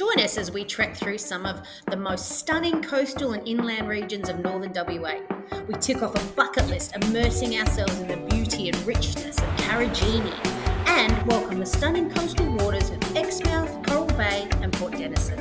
Join us as we trek through some of the most stunning coastal and inland regions of northern WA. We tick off a bucket list, immersing ourselves in the beauty and richness of Karijini, and welcome the stunning coastal waters of Exmouth, Coral Bay and Port Denison.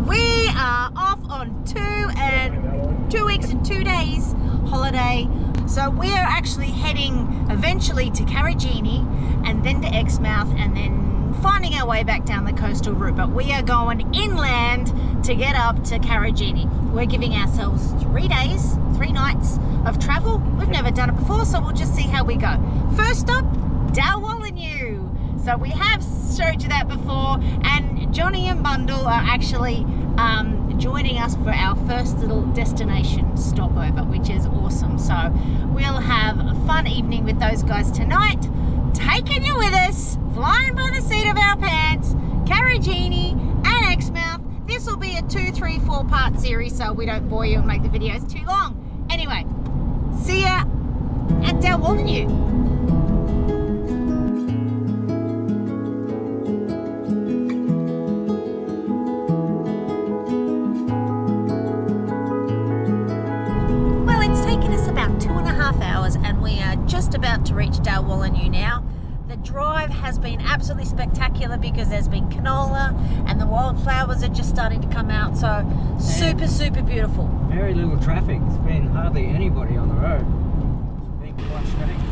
We are off on 2 weeks and 2 days holiday, so we are actually heading eventually to Karijini and then to Exmouth and then finding our way back down the coastal route, but we are going inland to get up to Karijini. We're giving ourselves 3 days, 3 nights of travel. We've never done it before, so we'll just see how we go. First stop, Dalwallinu. So we have showed you that before, and Johnny and Bundle are actually joining us for our first little destination stopover, which is awesome. So we'll have a fun evening with those guys tonight, taking you with us, flying by the seat of our pants, Karijini and Exmouth. This will be a 2, 3, 4 part series, so we don't bore you and make the videos too long. Anyway, see ya at Dalwallinu. And we are just about to reach Dalwallinu now. The drive has been absolutely spectacular because there's been canola and the wildflowers are just starting to come out, so super beautiful. Very little traffic. There's been hardly anybody on the road. It's been quite strange.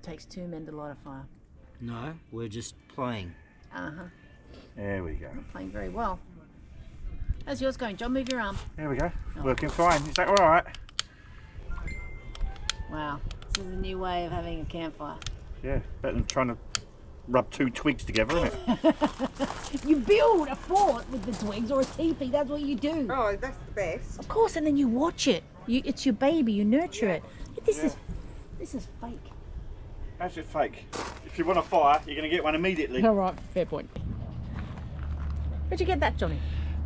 Takes 2 men to light a fire. No, we're just playing. There we go. Playing very well. How's yours going, John? Move your arm. There we go. Oh. Working fine. Is that all right? Wow, this is a new way of having a campfire. Yeah, better than trying to rub 2 twigs together, isn't it? You build a fort with the twigs, or a teepee. That's what you do. Oh, that's the best. Of course, and then you watch it. It's your baby. You nurture it. This is fake. That's just fake. If you want a fire, you're going to get one immediately. All right, fair point. Where'd you get that, Johnny?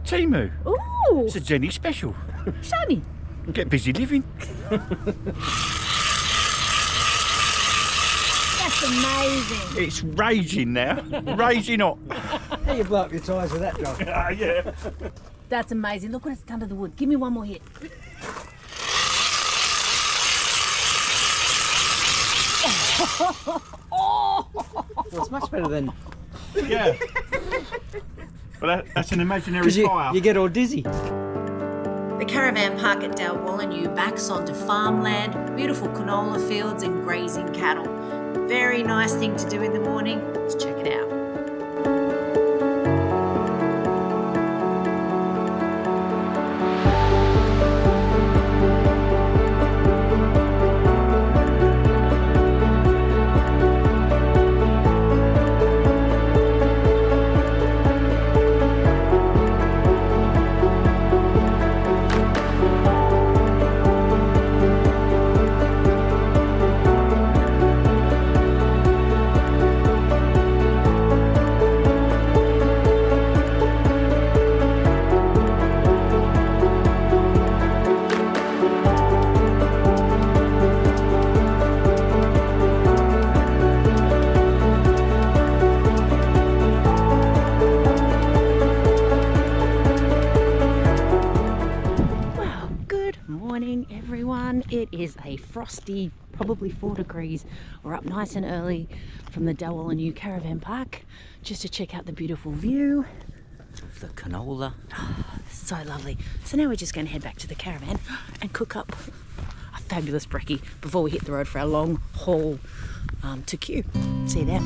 Timu. Ooh! It's a Jenny special. Show me. Get busy living. That's amazing. It's raging now. Raging hot. How you blow up your tyres with that, John? Yeah. That's amazing. Look what it's done to the wood. Give me one more hit. Well, it's much better than... Yeah. But that's an imaginary Because fire. you get all dizzy. The caravan park at Dalwallinu backs onto farmland, beautiful canola fields and grazing cattle. Very nice thing to do in the morning. Let's check it out. It is a frosty, probably 4 degrees. We're up nice and early from the Dalwallinu Caravan Park just to check out the beautiful view. the canola. So lovely. So now we're just going to head back to the caravan and cook up a fabulous brekkie before we hit the road for our long haul to Kew. See you there.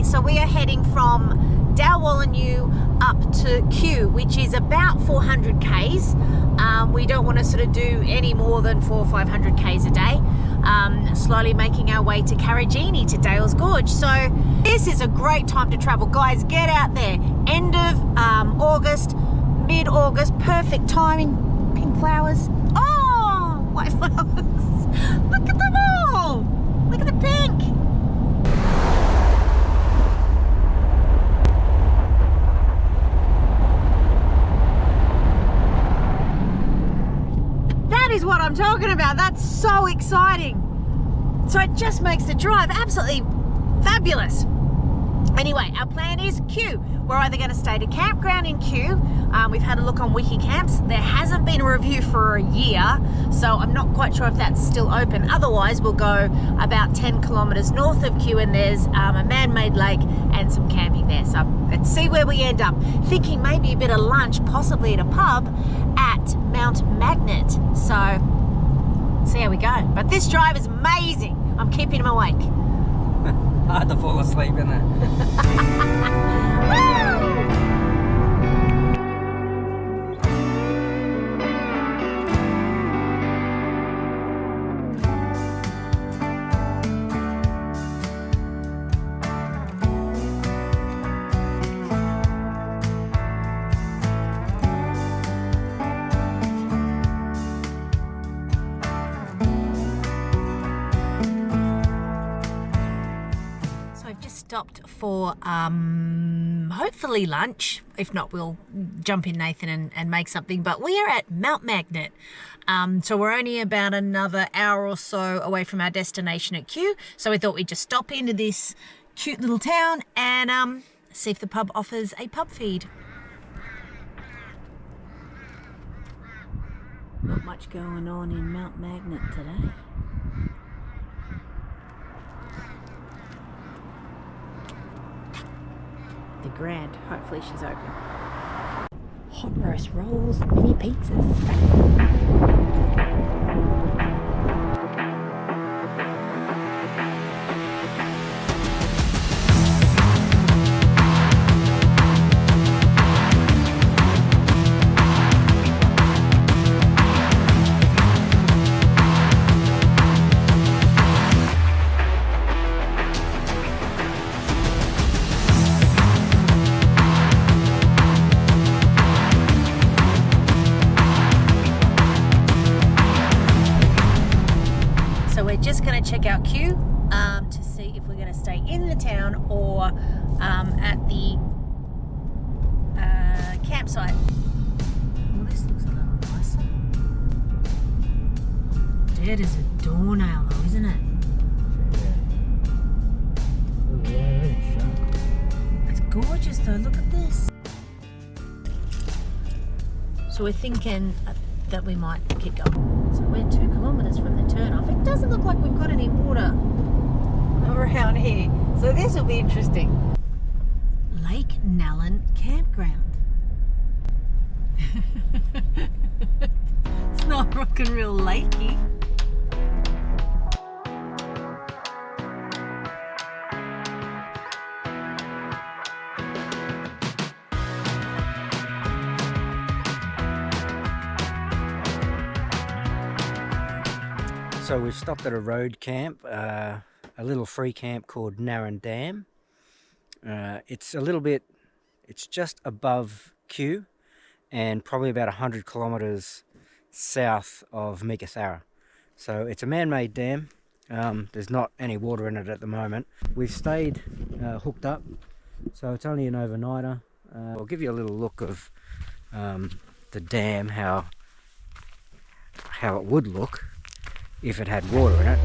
So we are heading from Dalwallinu up to Kew, which is about 400 k's. We don't want to sort of do any more than 400 or 500 k's a day. Slowly making our way to Karijini, to Dales Gorge. So this is a great time to travel, guys. Get out there. End of August, mid-August, perfect timing. Pink flowers. Oh, white flowers. Look at them all. Look at the pink. Is what I'm talking about. That's so exciting. So it just makes the drive absolutely fabulous. Anyway, our plan is Kew. We're either going to stay at a campground in Kew. We've had a look on Wiki Camps. There hasn't been a review for a year, so I'm not quite sure if that's still open. Otherwise, we'll go about 10 kilometers north of Kew, and there's a man-made lake and some camping there. So let's see where we end up. Thinking maybe a bit of lunch, possibly at a pub at Mount Magnet. So see how we go. But this drive is amazing. I'm keeping him awake. Hard to fall asleep, isn't it? Stopped for hopefully lunch. If not, we'll jump in, Nathan, and make something. But we are at Mount Magnet, so we're only about another hour or so away from our destination at Kew. So we thought we'd just stop into this cute little town and see if the pub offers a pub feed. Not much going on in Mount Magnet today. The Grand. Hopefully she's open. Hot roast rolls, mini pizzas. Just going to check out Kew to see if we're going to stay in the town or at the campsite. Well, this looks a little nice. Dead as a doornail though, isn't it? Yeah. It's gorgeous though, look at this. So we're thinking that we might keep going. So we're 2 kilometers from the turn-off. It doesn't look like we've got any water around here, so this will be interesting. Lake Nallen Campground. It's not rockin' real lakey. So we've stopped at a road camp, a little free camp called Narran Dam. It's just above Kew and probably about 100 kilometers south of Meekatharra. So it's a man-made dam. There's not any water in it at the moment. We've stayed hooked up, so it's only an overnighter. I'll give you a little look of the dam, how it would look if it had water in it.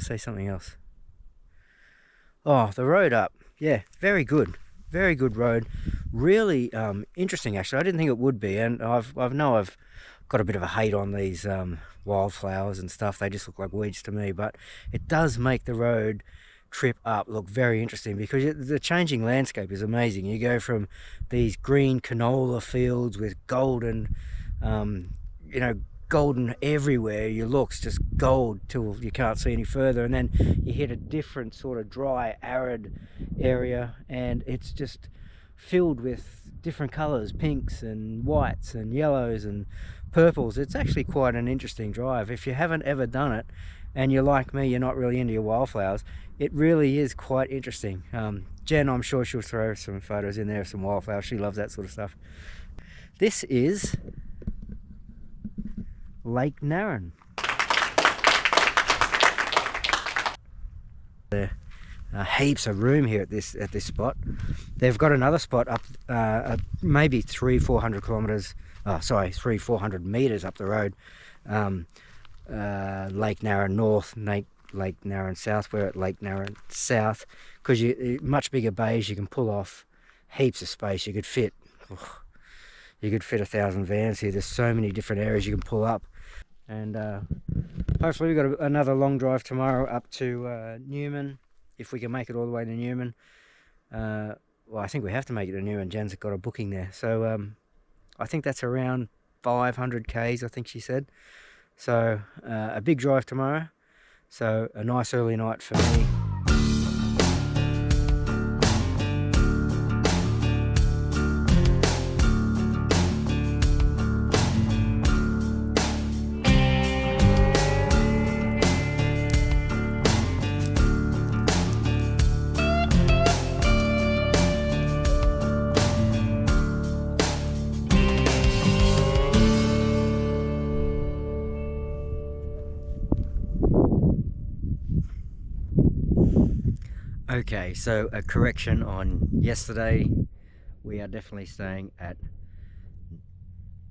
say something else. Oh, the road up. Yeah, very good. Very good road. Really interesting, actually. I didn't think it would be. And I've got a bit of a hate on these wildflowers and stuff. They just look like weeds to me. But it does make the road trip up look very interesting, because the changing landscape is amazing. You go from these green canola fields with golden, golden everywhere. You look's just gold till you can't see any further, and then you hit a different sort of dry, arid area, and it's just filled with different colors, pinks and whites and yellows and purples. It's actually quite an interesting drive. If you haven't ever done it, and you're like me, you're not really into your wildflowers, it really is quite interesting. Jen, I'm sure she'll throw some photos in there of some wildflowers. She loves that sort of stuff. This is Lake Narran. There heaps of room here at this spot. They've got another spot up maybe 300-400 meters up the road. Lake Narran North, Lake Narran South. We're at Lake Narran South, because you much bigger bays. You can pull off heaps of space. You could fit 1,000 vans here. There's so many different areas you can pull up, and hopefully we've got another long drive tomorrow up to Newman, if we can make it all the way to Newman. Well, I think we have to make it to Newman. Jen's got a booking there, so I think that's around 500 k's, I think she said. So a big drive tomorrow, so a nice early night for me. Okay, so a correction on yesterday. We are definitely staying at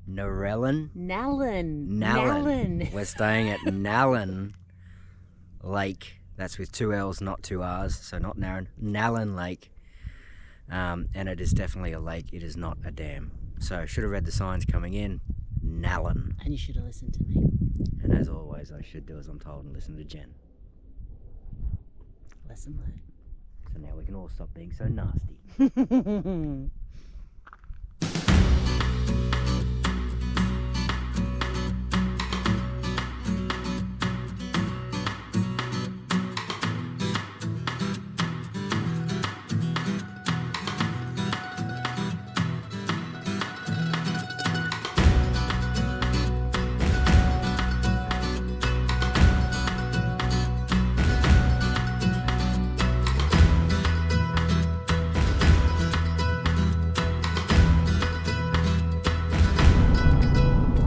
Nallen. We're staying at Nallen Lake. That's with 2 L's, not 2 R's, so not Narran. Nallen Lake. And it is definitely a lake. It is not a dam. So should have read the signs coming in. Nallen. And you should have listened to me. And as always, I should do as I'm told and listen to Jen. Lesson learned. So now we can all stop being so nasty.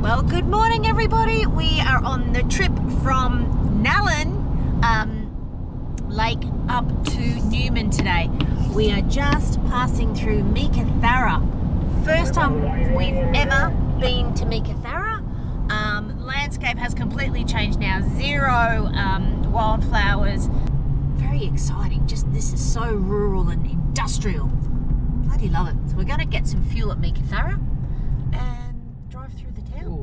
Well, good morning, everybody. We are on the trip from Nallen Lake up to Newman today. We are just passing through Meekatharra. First time we've ever been to Meekatharra. Landscape has completely changed now. Zero wildflowers. Very exciting. Just this is so rural and industrial. Bloody love it. So we're going to get some fuel at Meekatharra and drive through the town. Ooh,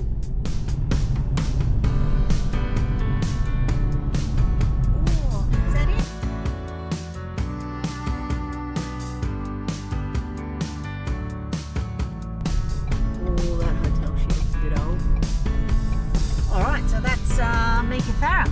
is that it? Oh, that hotel shit is good old. Alright, so that's Meekatharra.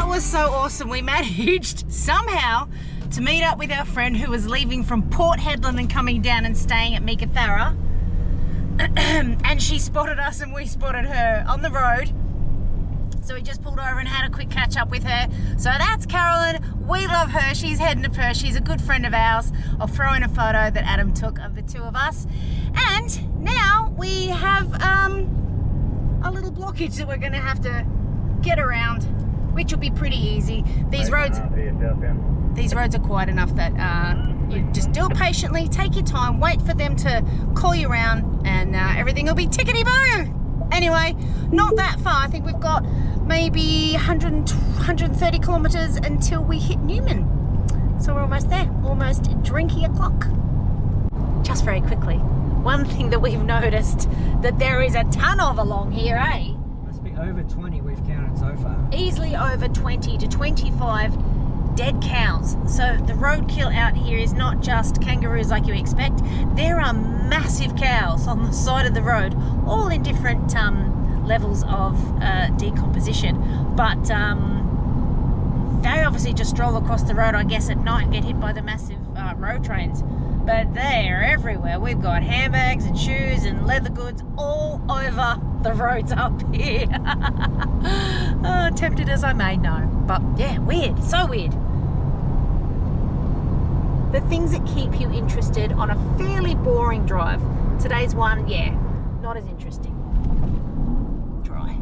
Was so awesome. We managed somehow to meet up with our friend who was leaving from Port Hedland and coming down and staying at Meekatharra. And she spotted us and we spotted her on the road. So we just pulled over and had a quick catch up with her. So that's Carolyn. We love her. She's heading to Perth. She's a good friend of ours. I'll throw in a photo that Adam took of the two of us. And now we have a little blockage that we're going to have to get around, which will be pretty easy. These roads are quiet enough that you just do it patiently, take your time, wait for them to call you around, and everything will be tickety-boo. Anyway, not that far. I think we've got maybe 130 kilometres until we hit Newman. So we're almost there, almost drinking o'clock. Just very quickly, one thing that we've noticed that there is a ton of along here, eh? Must be over 20 we've counted so far. Easily over 20 to 25 dead cows. So the roadkill out here is not just kangaroos like you expect. There are massive cows on the side of the road, all in different levels of decomposition. But they obviously just stroll across the road, I guess, at night and get hit by the massive road trains. But they're everywhere. We've got handbags and shoes and leather goods all over the roads up here. Oh, tempted as I may know. But yeah, weird. So weird. The things that keep you interested on a fairly boring drive. Today's one, yeah, not as interesting. Dry.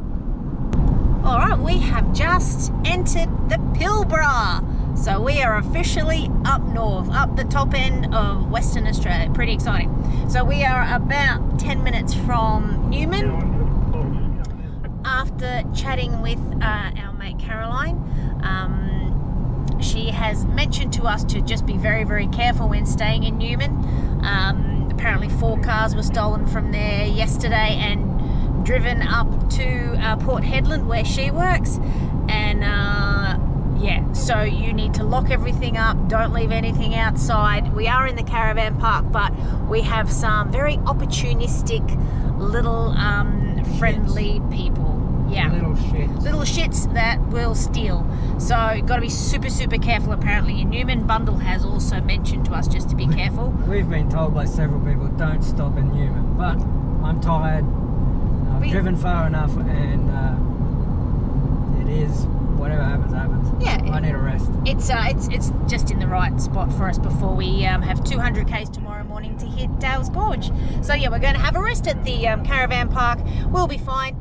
All right, we have just entered the Pilbara. So we are officially up north, up the top end of Western Australia. Pretty exciting. So we are about 10 minutes from Newman. After chatting with our mate Caroline, she has mentioned to us to just be very, very careful when staying in Newman. Apparently 4 cars were stolen from there yesterday and driven up to Port Hedland where she works. And yeah, so you need to lock everything up, don't leave anything outside. We are in the caravan park, but we have some very opportunistic little friendly people. Yeah, little shits that will steal. So you've got to be super, super careful. Apparently, Newman Bundle has also mentioned to us just to be careful. We've been told by several people, don't stop in Newman, but I'm tired. I've driven far enough, and it is whatever happens, happens. Yeah, I need a rest. It's just in the right spot for us before we have 200 k's tomorrow morning to hit Dales Gorge. So yeah, we're going to have a rest at the caravan park. We'll be fine.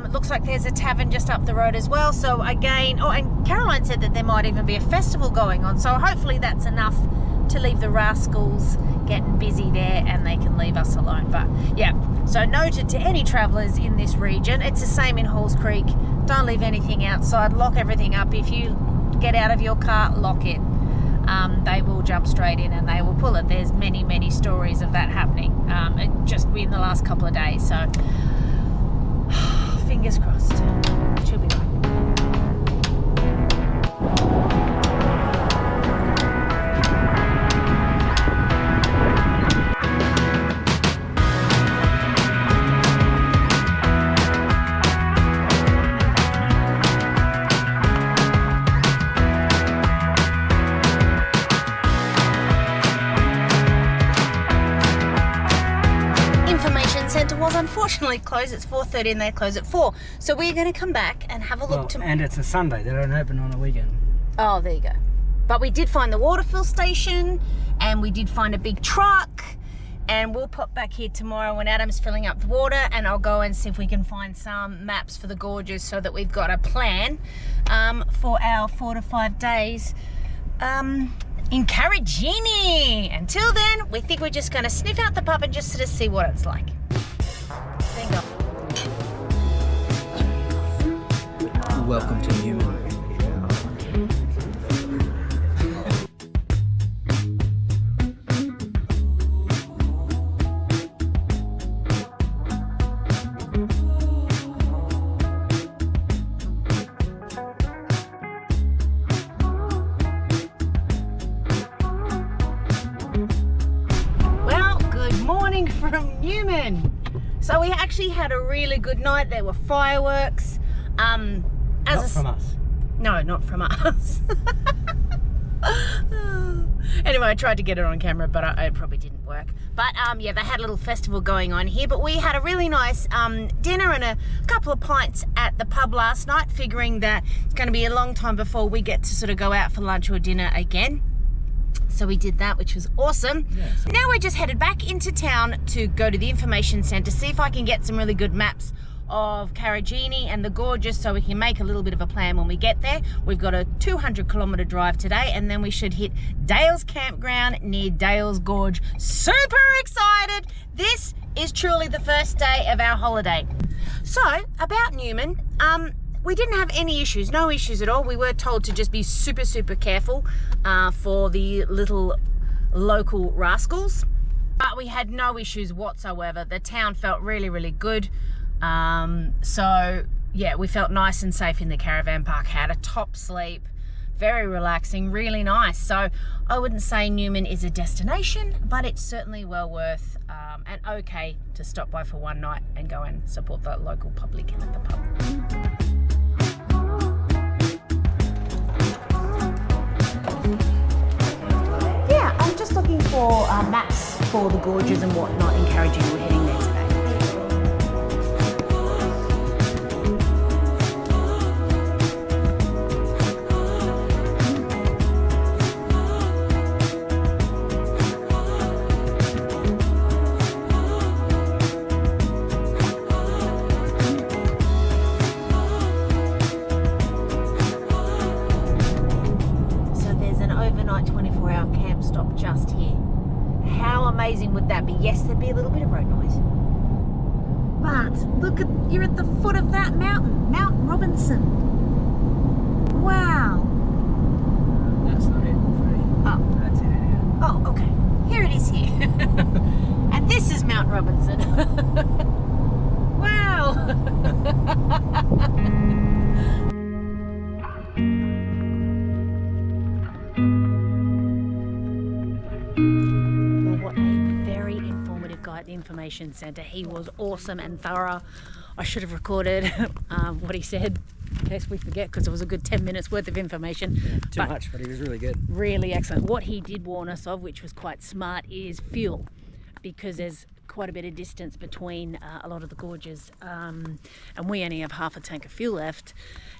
It looks like there's a tavern just up the road as well. So again, oh, and Caroline said that there might even be a festival going on. So hopefully that's enough to leave the rascals getting busy there and they can leave us alone. But yeah, so noted to any travellers in this region, it's the same in Halls Creek. Don't leave anything outside, lock everything up. If you get out of your car, lock it. They will jump straight in and they will pull it. There's many, many stories of that happening just in the last couple of days. So fingers crossed. She'll be right. Unfortunately closed. It's 4:30 and they close at 4. So we're going to come back and have a look. And it's a Sunday. They don't open on a weekend. Oh, there you go. But we did find the water fill station and we did find a big truck, and we'll pop back here tomorrow when Adam's filling up the water, and I'll go and see if we can find some maps for the gorges so that we've got a plan for our 4 to 5 days in Karijini. Until then, we think we're just going to sniff out the pub and just sort of see what it's like. Welcome to Newman. Well, good morning from Newman. So we actually had a really good night. There were fireworks. Not from us. No, not from us. Anyway, I tried to get it on camera, but it probably didn't work. But yeah, they had a little festival going on here. But we had a really nice dinner and a couple of pints at the pub last night, figuring that it's going to be a long time before we get to sort of go out for lunch or dinner again. So we did that, which was awesome. Yeah, now we're just headed back into town to go to the information centre, see if I can get some really good maps of Karijini and the gorges so we can make a little bit of a plan when we get there. We've got a 200-kilometre drive today, and then we should hit Dale's Campground near Dale's Gorge. Super excited! This is truly the first day of our holiday. So, about Newman, we didn't have any issues, no issues at all. We were told to just be super, super careful for the little local rascals. But we had no issues whatsoever. The town felt really, really good. So yeah, we felt nice and safe in the caravan park. Had a top sleep, very relaxing, really nice. So I wouldn't say Newman is a destination, but it's certainly well worth and okay to stop by for one night and go and support the local public at the pub. Yeah, I'm just looking for maps for the gorges and whatnot in Karijini. We're heading there today. So there's an overnight 24-hour camp stop just here. How amazing would that be? Yes, there'd be a little bit of road noise. But look you're at the foot of that mountain, Mount Robinson. Wow. That's not it, Freddie. Oh. That's it anyhow. Oh, okay. Here it is here. And this is Mount Robinson. Wow. What a very informative guy at the Information Centre. He was awesome and thorough. I should have recorded what he said in case we forget, because it was a good 10 minutes worth of information. Yeah, too much, but he was really good. Really excellent. What he did warn us of, which was quite smart, is fuel, because there's quite a bit of distance between a lot of the gorges, and we only have half a tank of fuel left.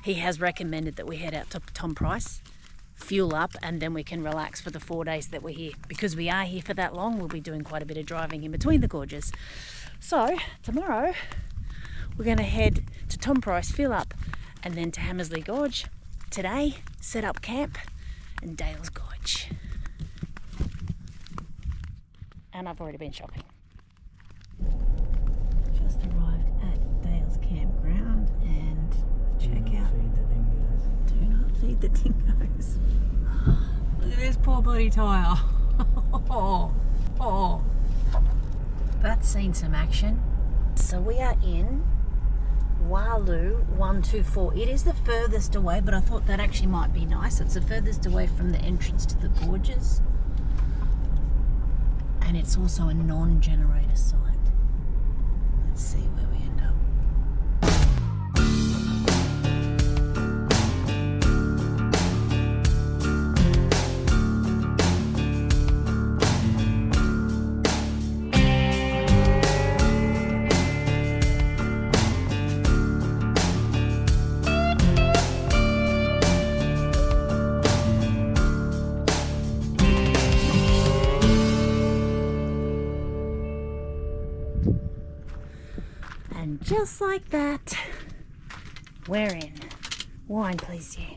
He has recommended that we head out to Tom Price, fuel up, and then we can relax for the 4 days that we're here. Because we are here for that long, we'll be doing quite a bit of driving in between the gorges. So tomorrow we're going to head to Tom Price, fuel up, and then to Hammersley Gorge. Today, set up camp in Dale's Gorge. And I've already been shopping. Just arrived at Dale's Campground, and check out. Do not feed the dingoes. Look at this poor bloody tyre. Oh, that's seen some action. So we are in Walu 124. It is the furthest away, but I thought that actually might be nice. It's the furthest away from the entrance to the gorges, and it's also a non-generator site. Let's see where we end up. And just like that, we're in. Wine, please, yeah.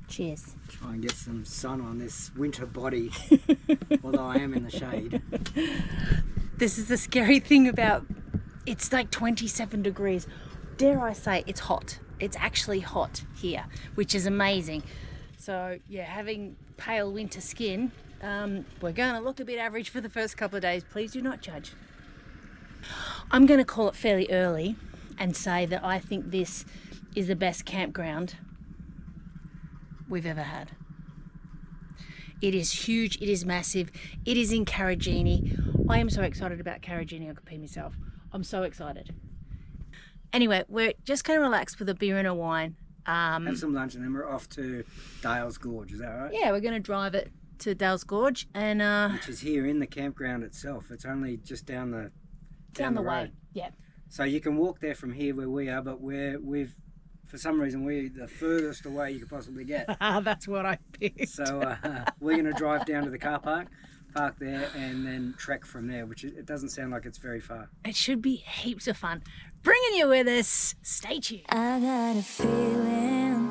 Cheers. Try and get some sun on this winter body, although I am in the shade. This is the scary thing about, it's like 27 degrees. Dare I say, it's hot. It's actually hot here, which is amazing. So yeah, having pale winter skin, we're going to look a bit average for the first couple of days. Please do not judge. I'm going to call it fairly early and say that I think this is the best campground we've ever had. It is huge, it is massive, it is in Karijini. I am so excited about Karijini, I could pee myself. I'm so excited. Anyway, we're just going to relax with a beer and a wine. Have some lunch and then we're off to Dale's Gorge, is that right? Yeah, we're going to drive it to Dale's Gorge, and which is here in the campground itself. It's only just down the way. road. Yeah. So you can walk there from here where we are, but we've for some reason we're the furthest away you could possibly get. That's what I picked. So we're going to drive down to the car park, park there and then trek from there, which it doesn't sound like it's very far. It should be heaps of fun. Bringing you with us. Stay tuned. I got a feeling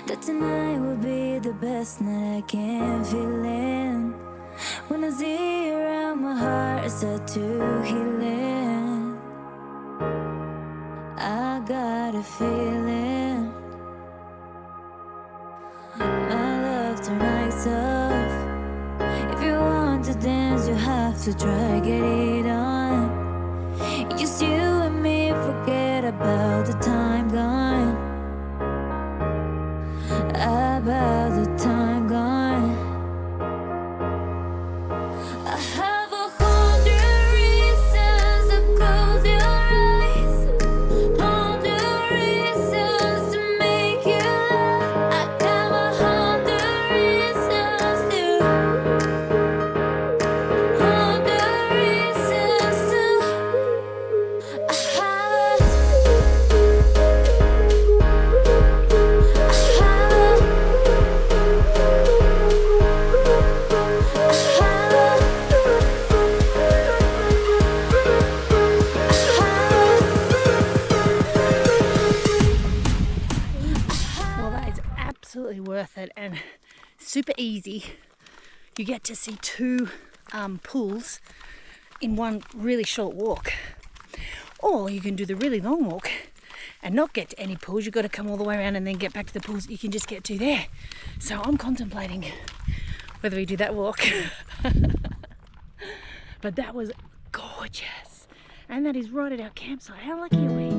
that tonight will be the best night I can feel in. When I see you around, my heart is set to healing. I got a feeling my love tonight's off. If you want to dance, you have to try, get it on. Just you and me, forget about the time gone. About the time gone. I have 100 reasons to close your eyes, 100 reasons to make you laugh. I got 100 reasons to, 100 reasons to. I have Well, that is absolutely worth it and super easy. You get to see two pools in one really short walk. Or you can do the really long walk and not get to any pools. You've got to come all the way around and then get back to the pools you can just get to there. So I'm contemplating whether we do that walk. But that was gorgeous. And that is right at our campsite. How lucky are we?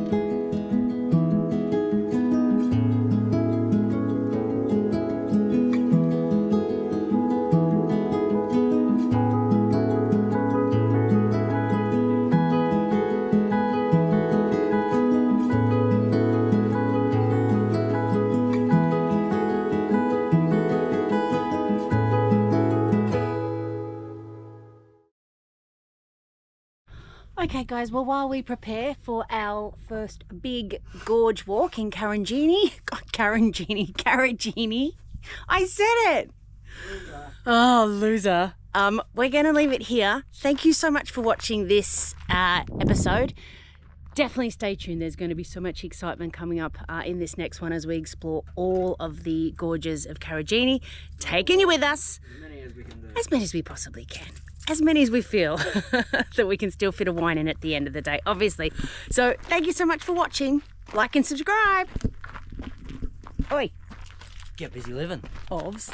Okay guys, well while we prepare for our first big gorge walk in Karijini, I said it! Oh, loser. We're going to leave it here. Thank you so much for watching this episode. Definitely stay tuned. There's going to be so much excitement coming up in this next one as we explore all of the gorges of Karijini. Taking you with us. As many as we can do. As many as we possibly can. As many as we feel that we can still fit a wine in at the end of the day, obviously. So thank you so much for watching. Like and subscribe. Oi. Get busy living. Ovs.